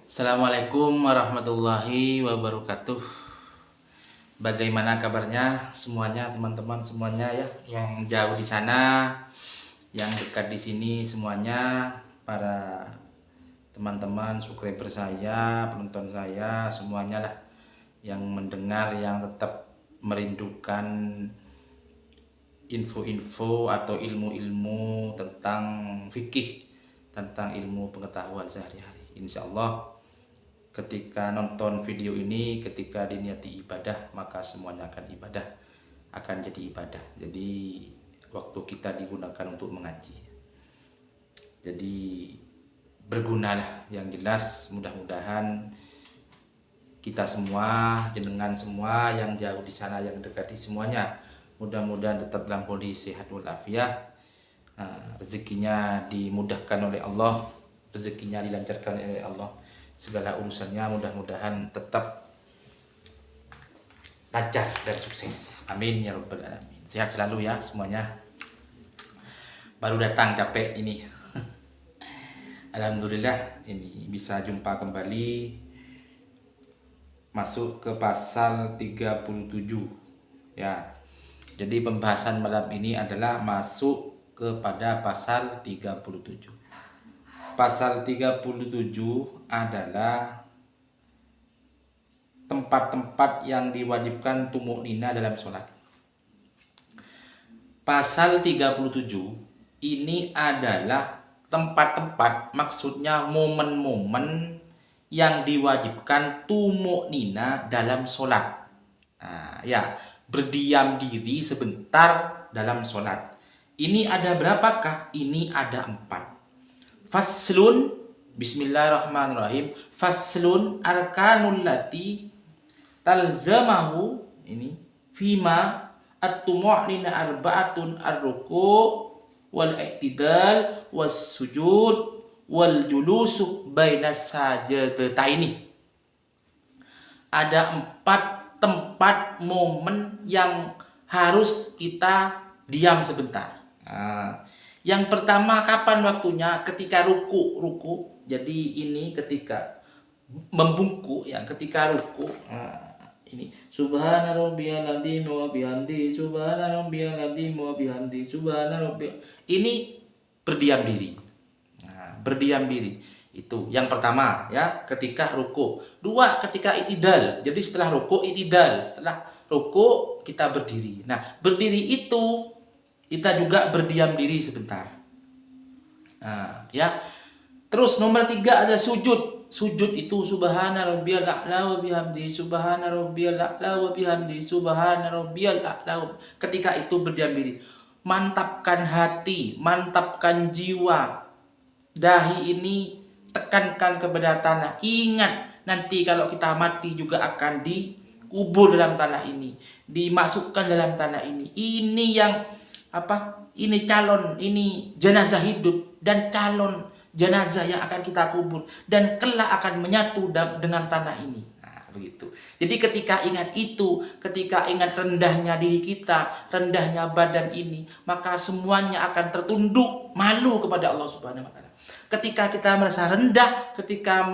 Assalamualaikum warahmatullahi wabarakatuh. Bagaimana kabarnya semuanya, teman-teman semuanya ya, yang jauh di sana, yang dekat di sini semuanya, para teman-teman subscriber saya, penonton saya semuanya lah, yang mendengar, yang tetap merindukan info-info atau ilmu-ilmu tentang fikih, tentang ilmu pengetahuan sehari-hari. Insya Allah ketika nonton video ini, ketika diniati ibadah, maka semuanya akan ibadah, akan jadi ibadah. Jadi waktu kita digunakan untuk mengaji, jadi bergunalah. Yang jelas mudah-mudahan kita semua, jenengan semua yang jauh di sana, yang dekat di semuanya, mudah-mudahan tetap dalam kondisi sehat walafiat, rezekinya dimudahkan oleh Allah, rezekinya dilancarkan oleh Allah, segala urusannya mudah-mudahan tetap lancar dan sukses. Amin ya rabbal alamin. Sehat selalu ya semuanya. Baru datang capek ini. Alhamdulillah ini bisa jumpa kembali, masuk ke pasal 37 ya. Jadi pembahasan malam ini adalah masuk kepada pasal 37. Pasal 37 adalah tempat-tempat yang diwajibkan tumak nina dalam sholat. Pasal 37 ini adalah tempat-tempat, maksudnya momen-momen yang diwajibkan tumak nina dalam sholat. Ya, berdiam diri sebentar dalam sholat. Ini ada berapakah? Ini ada 4. Faslun, bismillahirrahmanirrahim. Faslun arkanul lati talzamahu, ini fima at-tuma'nina arba'atun ar-ruku' wal i'tidal was sujud wal julusu bainas sajadataini. Ada 4 tempat momen yang harus kita diam sebentar. Yang pertama, kapan waktunya? Ketika ruku. Jadi ini ketika membungkuk ya, ketika ruku. Ini subhana rabbiyal azim wa bihamdi, subhana rabbiyal azim wa bihamdi, subhana rabbiyal. Ini berdiam diri. Berdiam diri. Itu yang pertama ya, ketika ruku. 2, ketika i'tidal. Jadi setelah ruku i'tidal, setelah ruku kita berdiri. Nah, berdiri itu kita juga berdiam diri sebentar. Ya. Terus nomor 3 ada sujud. Sujud itu subhana rabbiyal a'la wa bihamdi, subhana rabbiyal a'la wa bihamdi, subhana rabbiyal a'la. Ketika itu berdiam diri. Mantapkan hati, mantapkan jiwa. Dahi ini tekankan kepada tanah. Ingat, nanti kalau kita mati juga akan dikubur dalam tanah ini, dimasukkan dalam tanah ini. Ini yang ini calon, ini jenazah hidup dan calon jenazah yang akan kita kubur dan kelak akan menyatu dengan tanah ini. Begitu. Jadi ketika ingat itu, ketika ingat rendahnya diri kita, rendahnya badan ini, maka semuanya akan tertunduk malu kepada Allah Subhanahu wa taala. Ketika kita merasa rendah, ketika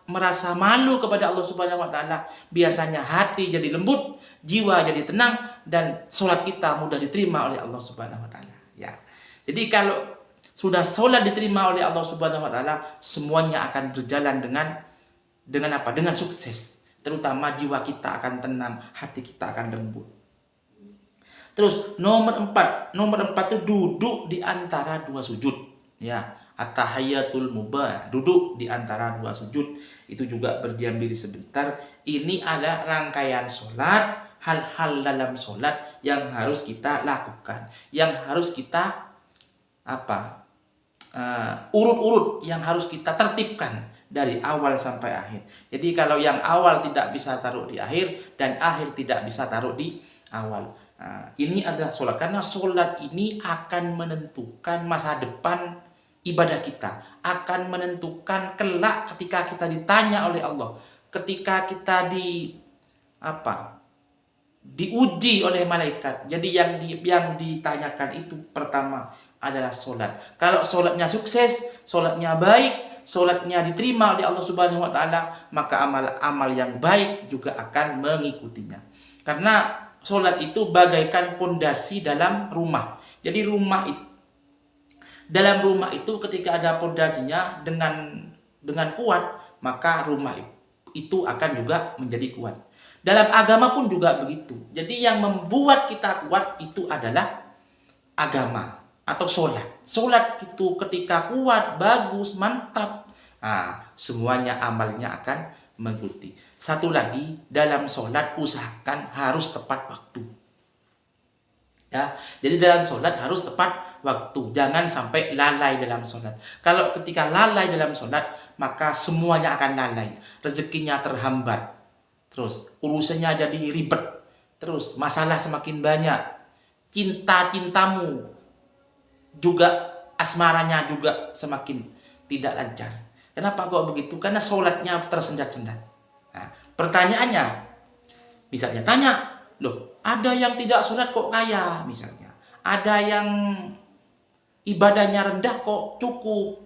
merasa malu kepada Allah Subhanahu wa taala, biasanya hati jadi lembut, jiwa jadi tenang, dan sholat kita mudah diterima oleh Allah Subhanahu wa taala. Ya. Jadi kalau sudah sholat diterima oleh Allah Subhanahu wa taala, semuanya akan berjalan dengan apa? Dengan sukses. Terutama jiwa kita akan tenang, hati kita akan lembut. Terus nomor 4 itu duduk di antara 2 sujud. Ya, at-tahiyatul mubah, duduk di antara 2 sujud. Itu juga berdiam diri sebentar. Ini ada rangkaian sholat, hal-hal dalam sholat yang harus kita lakukan, yang harus kita urut-urut, yang harus kita tertibkan dari awal sampai akhir. Jadi kalau yang awal tidak bisa taruh di akhir, dan akhir tidak bisa taruh di awal. Ini adalah sholat, karena sholat ini akan menentukan masa depan ibadah kita, akan menentukan kelak ketika kita ditanya oleh Allah, ketika kita diuji oleh malaikat. Jadi yang ditanyakan itu pertama adalah sholat. Kalau sholatnya sukses, sholatnya baik, sholatnya diterima oleh Allah Subhanahu wa taala, maka amal-amal yang baik juga akan mengikutinya. Karena sholat itu bagaikan pondasi dalam rumah. Jadi dalam rumah itu ketika ada pondasinya dengan kuat, maka rumah itu akan juga menjadi kuat. Dalam agama pun juga begitu. Jadi yang membuat kita kuat itu adalah agama atau sholat. Sholat itu ketika kuat, bagus, mantap, semuanya amalnya akan mengikuti. Satu lagi, dalam sholat usahakan harus tepat waktu. Ya, jadi dalam sholat harus tepat waktu. Jangan sampai lalai dalam sholat. Kalau ketika lalai dalam sholat, maka semuanya akan lalai. Rezekinya terhambat. Terus urusannya jadi ribet. Terus masalah semakin banyak. Cinta-cintamu juga, asmaranya juga semakin tidak lancar. Kenapa kok begitu? Karena sholatnya tersendat-sendat. Nah, pertanyaannya, misalnya tanya, loh, ada yang tidak sholat kok kaya misalnya. Ada yang ibadahnya rendah kok cukup.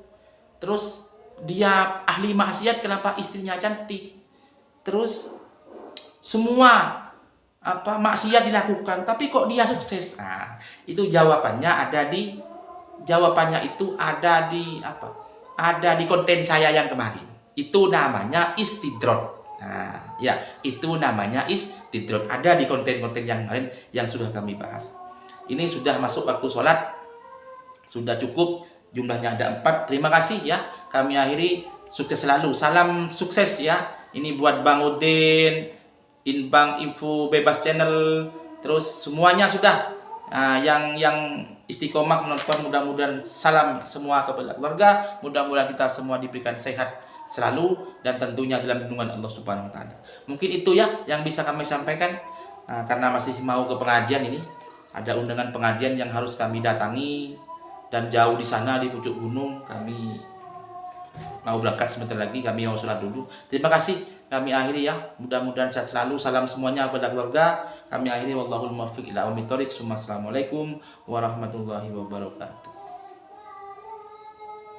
Terus dia ahli maksiat, kenapa istrinya cantik? Terus semua maksiat dilakukan, tapi kok dia sukses? Nah, itu jawabannya itu ada di konten saya yang kemarin. Itu namanya istidrot. Nah, ya, itu namanya istidrot. Ada di konten-konten yang lain yang sudah kami bahas. Ini sudah masuk waktu sholat. Sudah cukup. Jumlahnya ada 4. Terima kasih ya. Kami akhiri. Sukses selalu. Salam sukses ya. Ini buat Bang Udin, Inbang Info Bebas Channel. Terus semuanya sudah. Yang istiqomah menonton, mudah-mudahan salam semua kepada keluarga. Mudah-mudahan kita semua diberikan sehat selalu dan tentunya dalam lindungan Allah Subhanahu wa taala. Mungkin itu ya yang bisa kami sampaikan, karena masih mau ke pengajian ini. Ada undangan pengajian yang harus kami datangi dan jauh di sana di pucuk gunung. Kami mau berangkat sebentar lagi, kami mau sholat dulu. Terima kasih, kami akhiri ya. Mudah-mudahan sehat selalu. Salam semuanya kepada keluarga. Kami akhiri, wallahul muwaffiq ila aqwamit thoriq. Assalamualaikum warahmatullahi wabarakatuh.